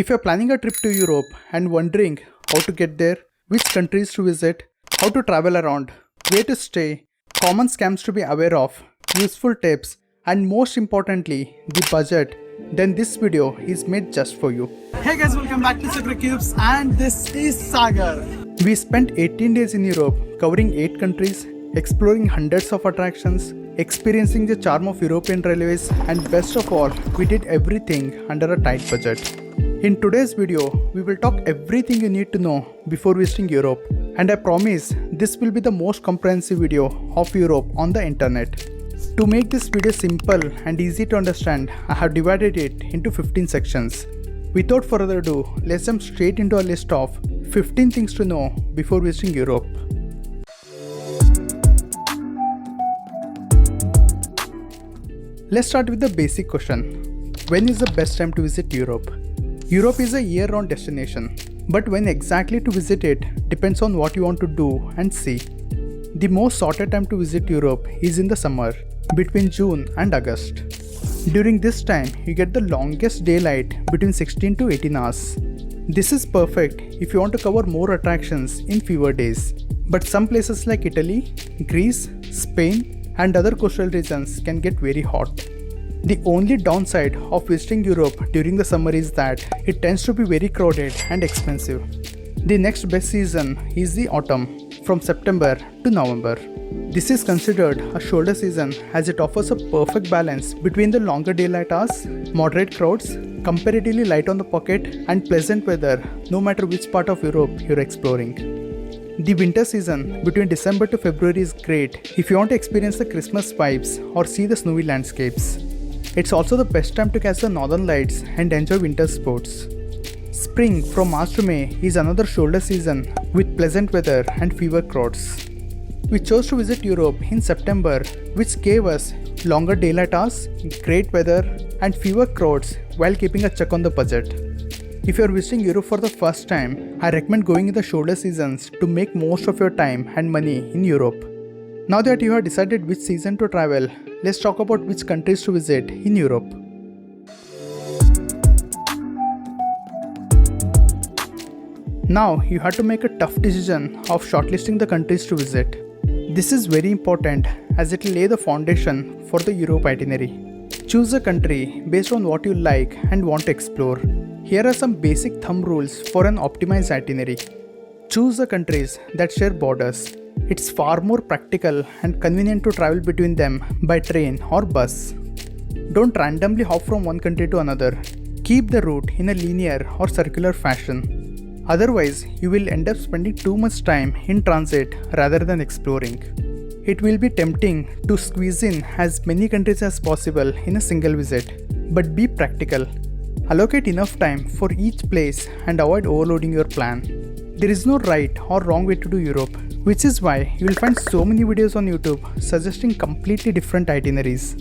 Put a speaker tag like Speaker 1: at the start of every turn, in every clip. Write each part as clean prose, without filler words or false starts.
Speaker 1: If you're planning a trip to Europe and wondering how to get there, which countries to visit, how to travel around, where to stay, common scams to be aware of, useful tips, and most importantly, the budget, then this video is made just for you.
Speaker 2: Hey guys, welcome back to Secret Cubes and this is Sagar.
Speaker 1: We spent 18 days in Europe, covering 8 countries, exploring hundreds of attractions, experiencing the charm of European railways, and best of all, we did everything under a tight budget. In today's video, we will talk everything you need to know before visiting Europe, and I promise this will be the most comprehensive video of Europe on the internet. To make this video simple and easy to understand, I have divided it into 15 sections. Without further ado, let's jump straight into a list of 15 things to know before visiting Europe. Let's start with the basic question. When is the best time to visit Europe? Europe is a year-round destination, but when exactly to visit it depends on what you want to do and see. The most sought time to visit Europe is in the summer, between June and August. During this time, you get the longest daylight between 16 to 18 hours. This is perfect if you want to cover more attractions in fewer days. But some places like Italy, Greece, Spain, and other coastal regions can get very hot. The only downside of visiting Europe during the summer is that it tends to be very crowded and expensive. The next best season is the autumn, from September to November. This is considered a shoulder season as it offers a perfect balance between the longer daylight hours, moderate crowds, comparatively light on the pocket, and pleasant weather no matter which part of Europe you're exploring. The winter season between December to February is great if you want to experience the Christmas vibes or see the snowy landscapes. It's also the best time to catch the northern lights and enjoy winter sports. Spring from March to May is another shoulder season with pleasant weather and fewer crowds. We chose to visit Europe in September, which gave us longer daylight hours, great weather, and fewer crowds while keeping a check on the budget. If you are visiting Europe for the first time, I recommend going in the shoulder seasons to make most of your time and money in Europe. Now that you have decided which season to travel, let's talk about which countries to visit in Europe. Now you have to make a tough decision of shortlisting the countries to visit. This is very important as it will lay the foundation for the Europe itinerary. Choose a country based on what you like and want to explore. Here are some basic thumb rules for an optimized itinerary. Choose the countries that share borders. It's far more practical and convenient to travel between them by train or bus. Don't randomly hop from one country to another. Keep the route in a linear or circular fashion. Otherwise, you will end up spending too much time in transit rather than exploring. It will be tempting to squeeze in as many countries as possible in a single visit, but be practical. Allocate enough time for each place and avoid overloading your plan. There is no right or wrong way to do Europe, which is why you will find so many videos on YouTube suggesting completely different itineraries.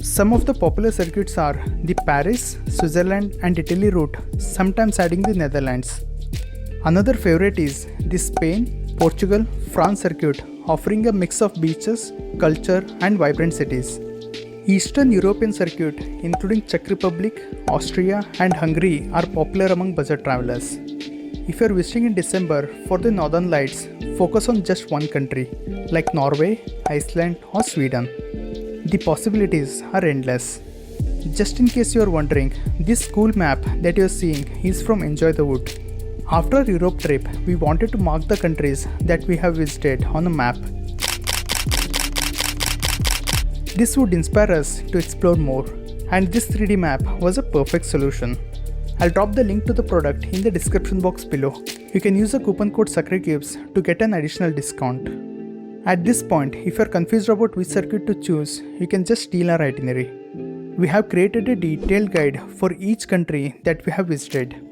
Speaker 1: Some of the popular circuits are the Paris, Switzerland, and Italy route, sometimes adding the Netherlands. Another favorite is the Spain, Portugal, France circuit, offering a mix of beaches, culture, and vibrant cities. Eastern European circuit, including Czech Republic, Austria, and Hungary, are popular among budget travelers. If you are visiting in December for the Northern Lights, focus on just one country, like Norway, Iceland, or Sweden. The possibilities are endless. Just in case you are wondering, this cool map that you are seeing is from Enjoy the Wood. After our Europe trip, we wanted to mark the countries that we have visited on a map. This would inspire us to explore more, and this 3D map was a perfect solution. I'll drop the link to the product in the description box below. You can use the coupon code SACREDCUBES to get an additional discount. At this point, if you're confused about which circuit to choose, you can just steal our itinerary. We have created a detailed guide for each country that we have visited.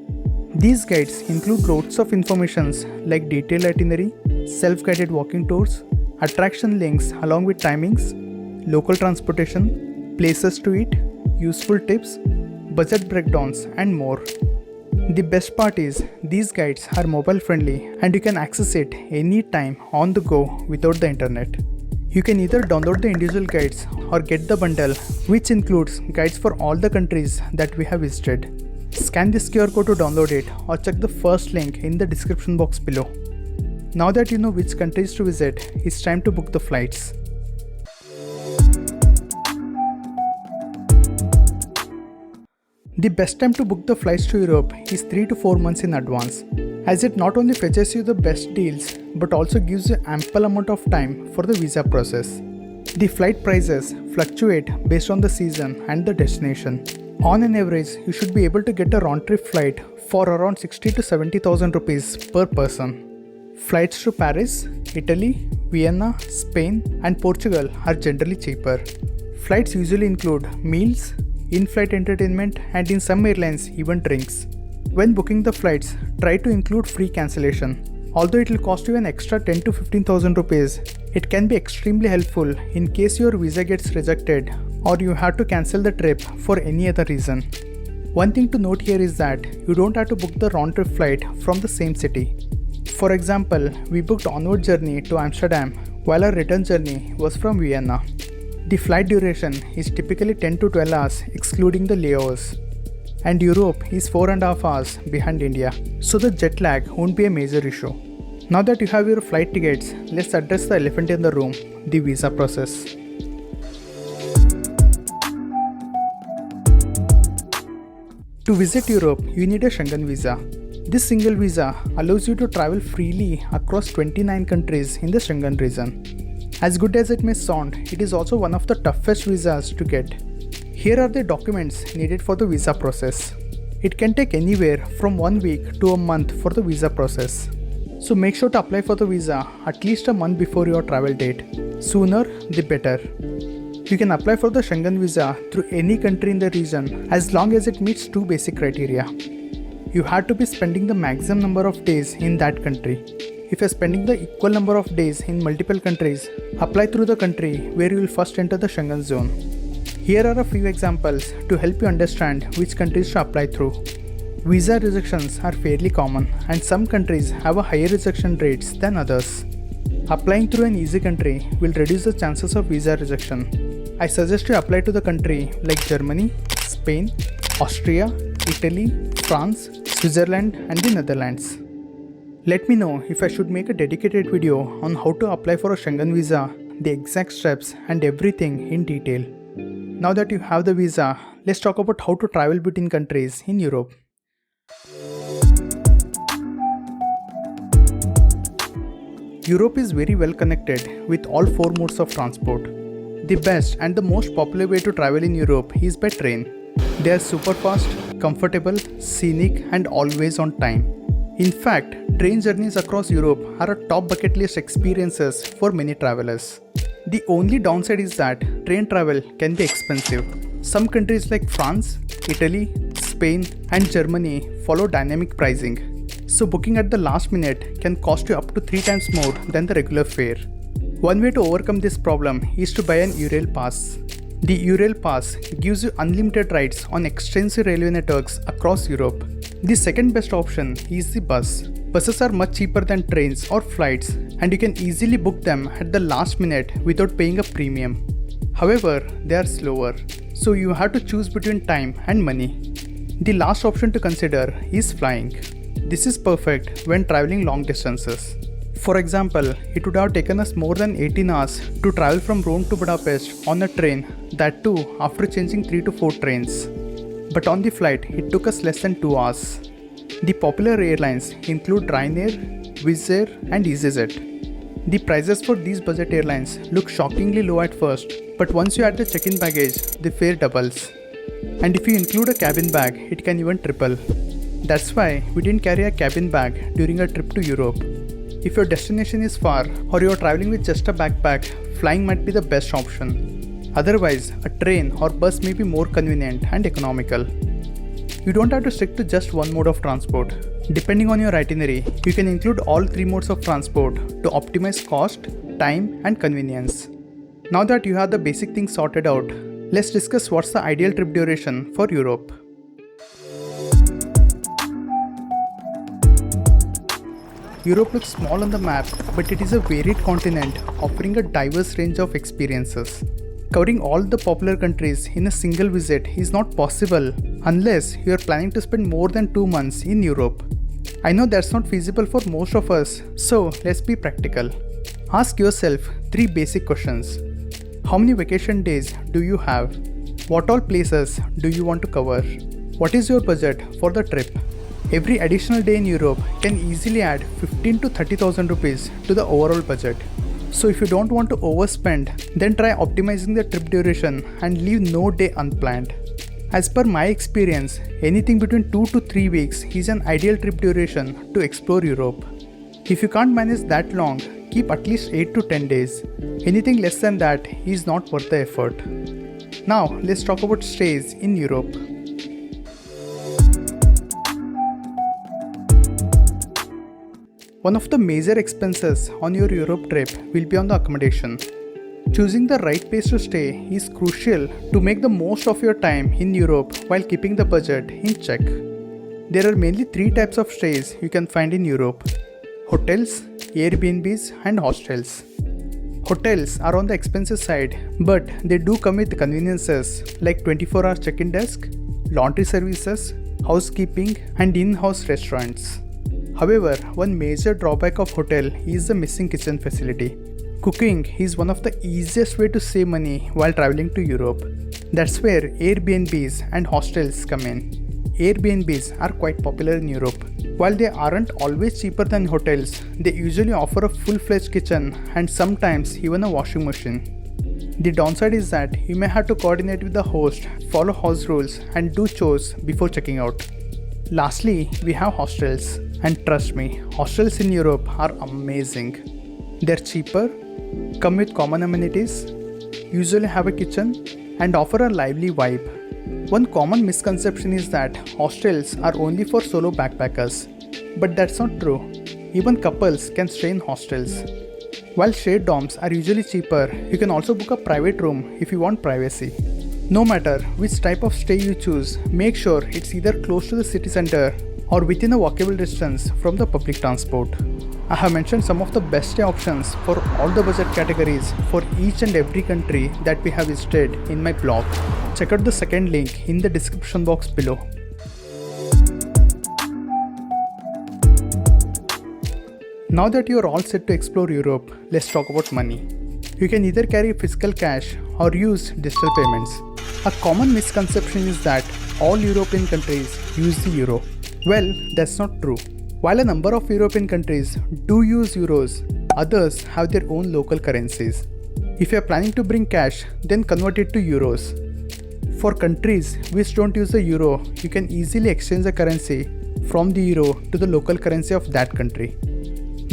Speaker 1: These guides include loads of informations like detailed itinerary, self-guided walking tours, attraction links along with timings, local transportation, places to eat, useful tips, budget breakdowns, and more. The best part is these guides are mobile friendly and you can access it anytime on the go without the internet. You can either download the individual guides or get the bundle, which includes guides for all the countries that we have visited. Scan this QR code to download it or check the first link in the description box below. Now that you know which countries to visit, it's time to book the flights. The best time to book the flights to Europe is 3 to 4 months in advance, as it not only fetches you the best deals but also gives you ample amount of time for the visa process. The flight prices fluctuate based on the season and the destination. On an average, you should be able to get a round-trip flight for around 60 to 70,000 rupees per person. Flights to Paris, Italy, Vienna, Spain and Portugal are generally cheaper. Flights usually include meals, in-flight entertainment and in some airlines even drinks. When booking the flights, try to include free cancellation. Although it will cost you an extra 10 to 15,000 rupees, it can be extremely helpful in case your visa gets rejected or you have to cancel the trip for any other reason. One thing to note here is that you don't have to book the round-trip flight from the same city. For example, we booked onward journey to Amsterdam while our return journey was from Vienna. The flight duration is typically 10 to 12 hours excluding the layovers, and Europe is 4.5 hours behind India, so the jet lag won't be a major issue. Now that you have your flight tickets, let's address the elephant in the room, the visa process. To visit Europe, you need a Schengen visa. This single visa allows you to travel freely across 29 countries in the Schengen region. As good as it may sound, it is also one of the toughest visas to get. Here are the documents needed for the visa process. It can take anywhere from 1 week to a month for the visa process. So make sure to apply for the visa at least a month before your travel date. Sooner the better. You can apply for the Schengen visa through any country in the region as long as it meets 2 basic criteria. You have to be spending the maximum number of days in that country. If you are spending the equal number of days in multiple countries, apply through the country where you will first enter the Schengen zone. Here are a few examples to help you understand which countries to apply through. Visa rejections are fairly common and some countries have a higher rejection rates than others. Applying through an easy country will reduce the chances of visa rejection. I suggest you apply to the country like Germany, Spain, Austria, Italy, France, Switzerland and the Netherlands. Let me know if I should make a dedicated video on how to apply for a Schengen visa, the exact steps and everything in detail. Now that you have the visa, let's talk about how to travel between countries in Europe. Europe is very well connected with all 4 modes of transport. The best and the most popular way to travel in Europe is by train. They are super fast, comfortable, scenic and always on time. In fact, train journeys across Europe are a top bucket list experiences for many travelers. The only downside is that train travel can be expensive. Some countries like France, Italy, Spain and Germany follow dynamic pricing. So booking at the last minute can cost you up to 3 times more than the regular fare. One way to overcome this problem is to buy an Eurail pass. The Eurail pass gives you unlimited rides on extensive railway networks across Europe. The second best option is the bus. Buses are much cheaper than trains or flights and you can easily book them at the last minute without paying a premium. However, they are slower, so you have to choose between time and money. The last option to consider is flying. This is perfect when traveling long distances. For example, it would have taken us more than 18 hours to travel from Rome to Budapest on a train, that too after changing 3 to 4 trains. But on the flight, it took us less than 2 hours. The popular airlines include Ryanair, Wizz Air and easyJet. The prices for these budget airlines look shockingly low at first, but once you add the check-in baggage, the fare doubles. And if you include a cabin bag, it can even triple. That's why we didn't carry a cabin bag during our trip to Europe. If your destination is far or you are traveling with just a backpack, flying might be the best option. Otherwise, a train or bus may be more convenient and economical. You don't have to stick to just one mode of transport. Depending on your itinerary, you can include all 3 modes of transport to optimize cost, time and convenience. Now that you have the basic things sorted out, let's discuss what's the ideal trip duration for Europe. Europe looks small on the map, but it is a varied continent offering a diverse range of experiences. Covering all the popular countries in a single visit is not possible unless you are planning to spend more than 2 months in Europe. I know that's not feasible for most of us, so let's be practical. Ask yourself 3 basic questions. How many vacation days do you have? What all places do you want to cover? What is your budget for the trip? Every additional day in Europe can easily add 15 to 30,000 rupees to the overall budget. So if you don't want to overspend, then try optimizing the trip duration and leave no day unplanned. As per my experience, anything between 2 to 3 weeks is an ideal trip duration to explore Europe. If you can't manage that long, keep at least 8 to 10 days. Anything less than that is not worth the effort. Now let's talk about stays in Europe. One of the major expenses on your Europe trip will be on the accommodation. Choosing the right place to stay is crucial to make the most of your time in Europe while keeping the budget in check. There are mainly 3 types of stays you can find in Europe: hotels, Airbnbs, and hostels. Hotels are on the expensive side, but they do come with conveniences like 24-hour check-in desk, laundry services, housekeeping, and in-house restaurants. However, one major drawback of hotel is the missing kitchen facility. Cooking is one of the easiest way to save money while traveling to Europe. That's where Airbnbs and hostels come in. Airbnbs are quite popular in Europe. While they aren't always cheaper than hotels, they usually offer a full-fledged kitchen and sometimes even a washing machine. The downside is that you may have to coordinate with the host, follow house rules, and do chores before checking out. Lastly, we have hostels. And trust me, hostels in Europe are amazing. They're cheaper, come with common amenities, usually have a kitchen, and offer a lively vibe. One common misconception is that hostels are only for solo backpackers, but that's not true. Even couples can stay in hostels. While shared dorms are usually cheaper, you can also book a private room if you want privacy. No matter which type of stay you choose, make sure it's either close to the city center or within a walkable distance from the public transport. I have mentioned some of the best stay options for all the budget categories for each and every country that we have visited in my blog. Check out the second link in the description box below. Now that you are all set to explore Europe, let's talk about money. You can either carry physical cash or use digital payments. A common misconception is that all European countries use the euro. Well, that's not true. While a number of European countries do use euros, others have their own local currencies. If you are planning to bring cash, then convert it to euros. For countries which don't use the euro, you can easily exchange the currency from the euro to the local currency of that country.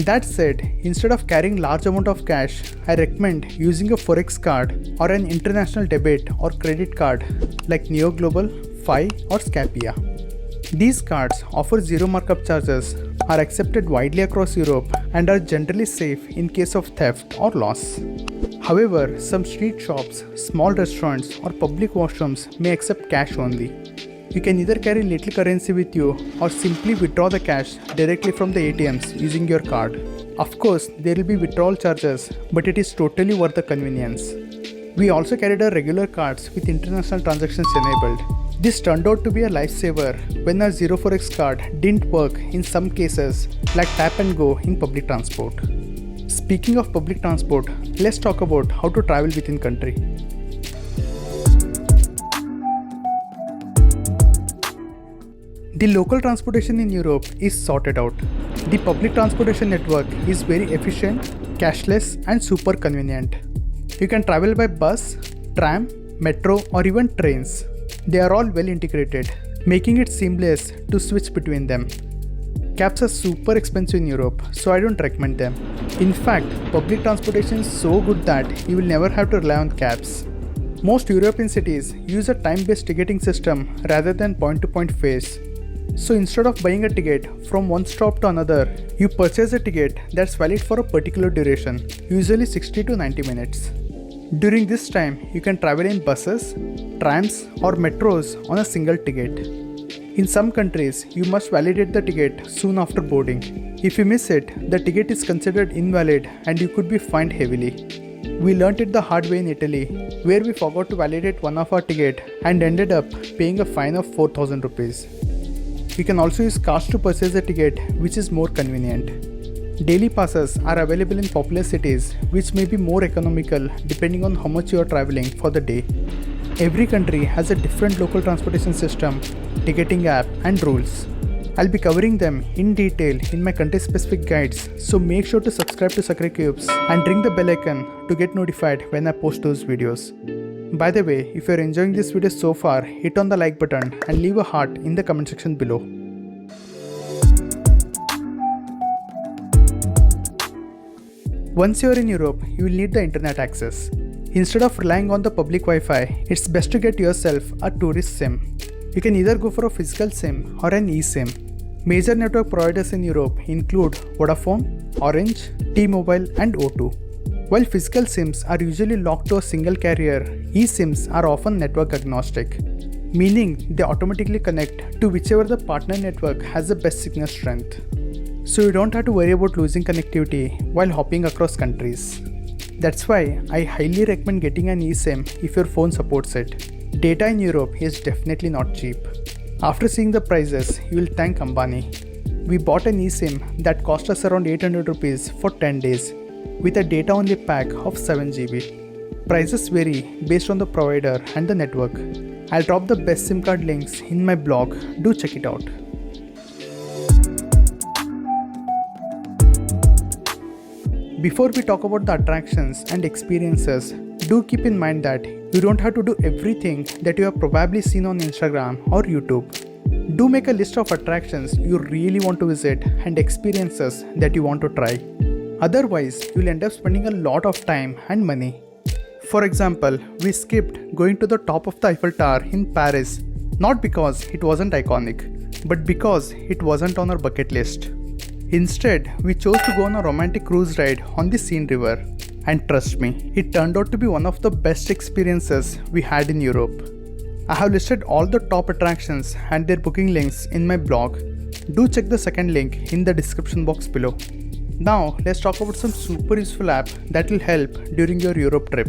Speaker 1: That said, instead of carrying large amount of cash, I recommend using a Forex card or an international debit or credit card like Neo Global, FI or Scapia. These cards offer zero markup charges, are accepted widely across Europe, and are generally safe in case of theft or loss. However, some street shops, small restaurants, or public washrooms may accept cash only. You can either carry little currency with you or simply withdraw the cash directly from the ATMs using your card. Of course, there will be withdrawal charges, but it is totally worth the convenience. We also carried our regular cards with international transactions enabled. This turned out to be a lifesaver when our Zero Forex card didn't work in some cases, like tap and go in public transport. Speaking of public transport, let's talk about how to travel within country. The local transportation in Europe is sorted out. The public transportation network is very efficient, cashless, and super convenient. You can travel by bus, tram, metro, or even trains. They are all well integrated, making it seamless to switch between them. Cabs are super expensive in Europe, so I don't recommend them. In fact, public transportation is so good that you will never have to rely on cabs. Most European cities use a time-based ticketing system rather than point-to-point fares. So instead of buying a ticket from one stop to another, you purchase a ticket that's valid for a particular duration, usually 60 to 90 minutes. During this time, you can travel in buses, trams, or metros on a single ticket. In some countries, you must validate the ticket soon after boarding. If you miss it, the ticket is considered invalid and you could be fined heavily. We learnt it the hard way in Italy, where we forgot to validate one of our ticket and ended up paying a fine of 4000 rupees. We can also use cards to purchase a ticket, which is more convenient. Daily passes are available in popular cities, which may be more economical depending on how much you are traveling for the day. Every country has a different local transportation system, ticketing app, and rules. I'll be covering them in detail in my country-specific guides, so make sure to subscribe to Sakre Cubes and ring the bell icon to get notified when I post those videos. By the way, if you're enjoying this video so far, hit on the like button and leave a heart in the comment section below. Once you're in Europe, you will need the internet access. Instead of relying on the public Wi-Fi, it's best to get yourself a tourist SIM. You can either go for a physical SIM or an eSIM. Major network providers in Europe include Vodafone, Orange, T-Mobile and O2. While physical SIMs are usually locked to a single carrier, eSIMs are often network agnostic, meaning they automatically connect to whichever the partner network has the best signal strength. So you don't have to worry about losing connectivity while hopping across countries. That's why I highly recommend getting an eSIM if your phone supports it. Data in Europe is definitely not cheap. After seeing the prices, you will thank Ambani. We bought an eSIM that cost us around 800 rupees for 10 days with a data only pack of 7 GB. Prices vary based on the provider and the network. I'll drop the best SIM card links in my blog, do check it out. Before we talk about the attractions and experiences, do keep in mind that you don't have to do everything that you have probably seen on Instagram or YouTube. Do make a list of attractions you really want to visit and experiences that you want to try. Otherwise, you'll end up spending a lot of time and money. For example, we skipped going to the top of the Eiffel Tower in Paris, not because it wasn't iconic, but because it wasn't on our bucket list. Instead, we chose to go on a romantic cruise ride on the Seine River. And trust me, it turned out to be one of the best experiences we had in Europe. I have listed all the top attractions and their booking links in my blog. Do check the second link in the description box below. Now, let's talk about some super useful app that will help during your Europe trip.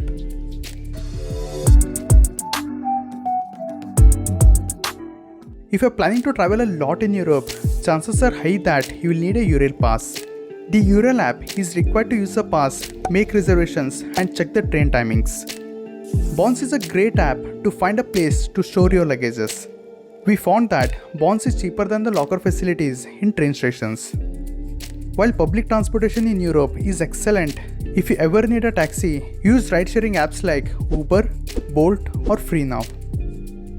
Speaker 1: If you're planning to travel a lot in Europe, chances are high that you will need a Euro pass. The Euro app is required to use the pass, make reservations and check the train timings. Bonds is a great app to find a place to store your luggages. We found that Bonds is cheaper than the locker facilities in train stations. While public transportation in Europe is excellent, if you ever need a taxi, use ride-sharing apps like Uber, Bolt or FreeNow.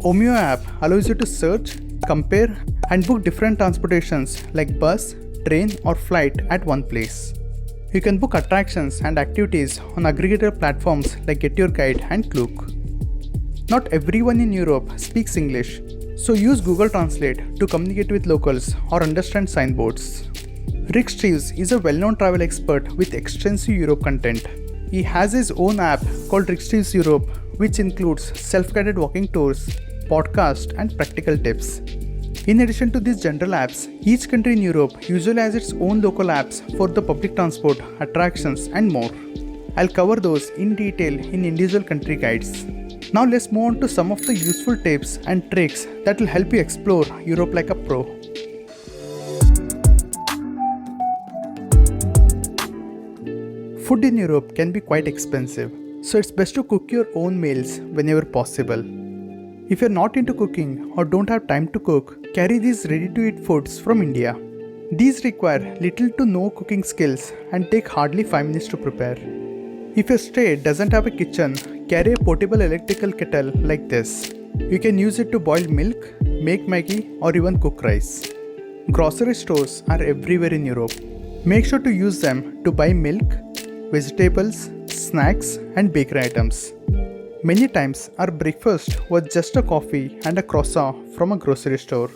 Speaker 1: Omio app allows you to search, compare and book different transportations like bus, train or flight at one place. You can book attractions and activities on aggregator platforms like Get Your Guide and Klook. Not everyone in Europe speaks English, so use Google Translate to communicate with locals or understand signboards. Rick Steves is a well-known travel expert with extensive Europe content. He has his own app called Rick Steves Europe, which includes self-guided walking tours, podcasts and practical tips. In addition to these general apps, each country in Europe usually has its own local apps for the public transport, attractions and more. I'll cover those in detail in individual country guides. Now let's move on to some of the useful tips and tricks that will help you explore Europe like a pro. Food in Europe can be quite expensive, so it's best to cook your own meals whenever possible. If you're not into cooking or don't have time to cook, carry these ready-to-eat foods from India. These require little to no cooking skills and take hardly 5 minutes to prepare. If your stay doesn't have a kitchen, carry a portable electrical kettle like this. You can use it to boil milk, make Maggi or even cook rice. Grocery stores are everywhere in Europe. Make sure to use them to buy milk, vegetables, snacks and bakery items. Many times our breakfast was just a coffee and a croissant from a grocery store.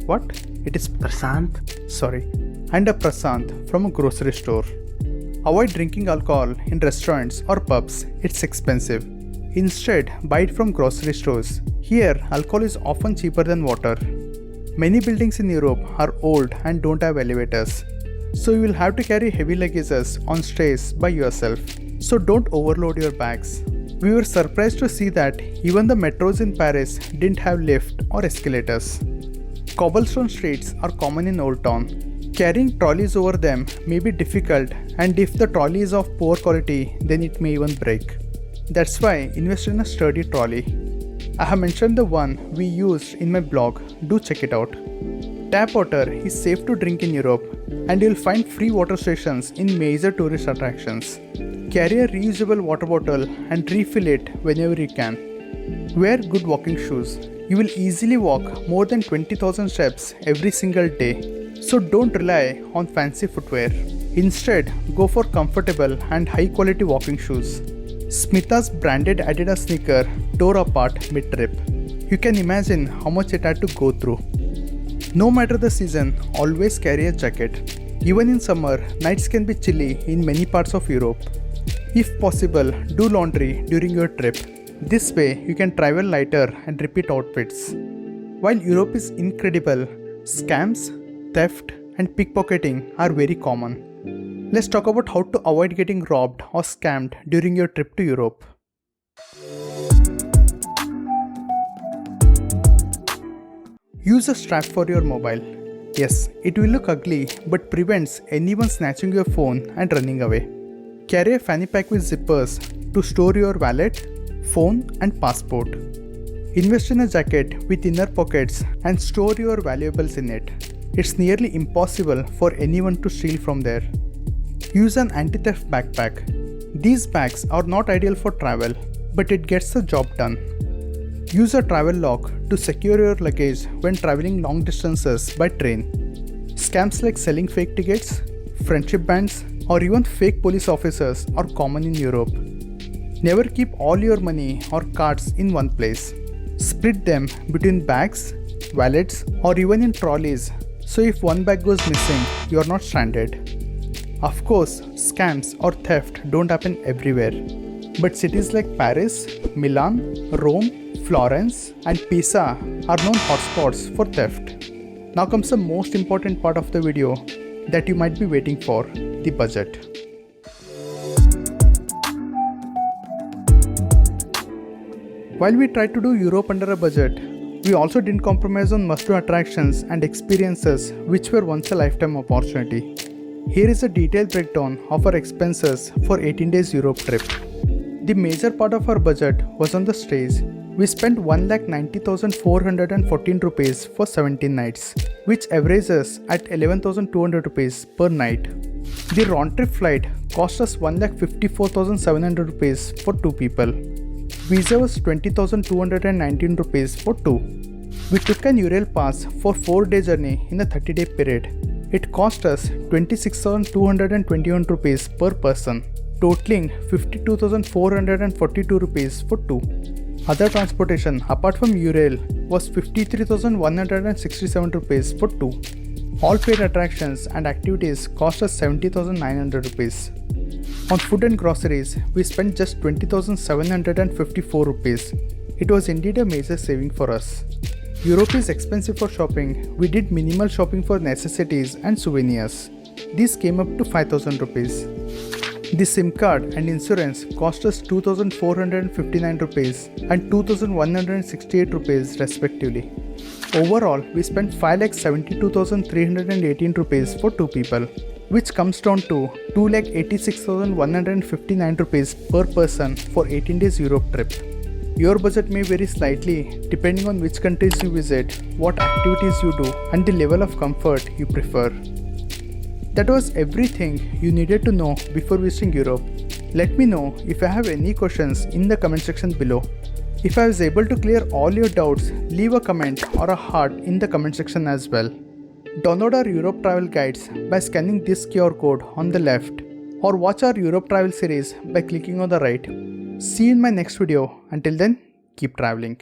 Speaker 1: What? It is prasant? Sorry. And a prasant from a grocery store. Avoid drinking alcohol in restaurants or pubs. It's expensive. Instead, buy it from grocery stores. Here, alcohol is often cheaper than water. Many buildings in Europe are old and don't have elevators, so you will have to carry heavy luggages on stays by yourself. so don't overload your bags. We were surprised to see that even the metros in Paris didn't have lift or escalators. Cobblestone streets are common in Old Town. Carrying trolleys over them may be difficult, and if the trolley is of poor quality, then it may even break. That's why invest in a sturdy trolley. I have mentioned the one we used in my blog, do check it out. Tap water is safe to drink in Europe, and you'll find free water stations in major tourist attractions. Carry a reusable water bottle and refill it whenever you can. Wear good walking shoes. You will easily walk more than 20,000 steps every single day. So don't rely on fancy footwear. Instead, go for comfortable and high quality walking shoes. Smita's branded Adidas sneaker tore apart mid-trip. You can imagine how much it had to go through. No matter the season, always carry a jacket. Even in summer, nights can be chilly in many parts of Europe. If possible, do laundry during your trip. This way, you can travel lighter and repeat outfits. While Europe is incredible, scams, theft, and pickpocketing are very common. Let's talk about how to avoid getting robbed or scammed during your trip to Europe. Use a strap for your mobile. Yes, it will look ugly but prevents anyone snatching your phone and running away. Carry a fanny pack with zippers to store your wallet, phone, and passport. Invest in a jacket with inner pockets and store your valuables in it. It's nearly impossible for anyone to steal from there. Use an anti-theft backpack. These bags are not ideal for travel, but it gets the job done. Use a travel lock to secure your luggage when traveling long distances by train. Scams like selling fake tickets, friendship bands, or even fake police officers are common in Europe. Never keep all your money or cards in one place. Split them between bags, wallets, or even in trolleys, so if one bag goes missing, you are not stranded. Of course, scams or theft don't happen everywhere, but cities like Paris, Milan, Rome, Florence, and Pisa are known hotspots for theft. Now comes the most important part of the video that you might be waiting for, the budget. While we tried to do Europe under a budget, we also didn't compromise on must-do attractions and experiences which were once a lifetime opportunity. Here is a detailed breakdown of our expenses for 18 days Europe trip. The major part of our budget was on the stays. We spent 1,90,414 rupees for 17 nights, which averages at 11,200 rupees per night. The round-trip flight cost us 1,54,700 rupees for 2 people. Visa was 20,219 rupees for 2. We took an Ural pass for 4-day journey in a 30-day period. It cost us 26,221 rupees per person, totaling 52,442 rupees for 2. Other transportation apart from Ural was 53,167 rupees for 2. All paid attractions and activities cost us 70,900 rupees. On food and groceries, we spent just 20,754 rupees. It was indeed a major saving for us. Europe is expensive for shopping. We did minimal shopping for necessities and souvenirs. These came up to 5,000 rupees. The SIM card and insurance cost us 2,459 rupees and 2,168 rupees respectively. Overall, we spent 5,72,318 rupees for 2 people, which comes down to 2,86,159 rupees per person for 18 days Europe trip. Your budget may vary slightly depending on which countries you visit, what activities you do, and the level of comfort you prefer. That was everything you needed to know before visiting Europe. Let me know if I have any questions in the comment section below. If I was able to clear all your doubts, leave a comment or a heart in the comment section as well. Download our Europe travel guides by scanning this QR code on the left, or watch our Europe travel series by clicking on the right. See you in my next video. Until then, keep traveling.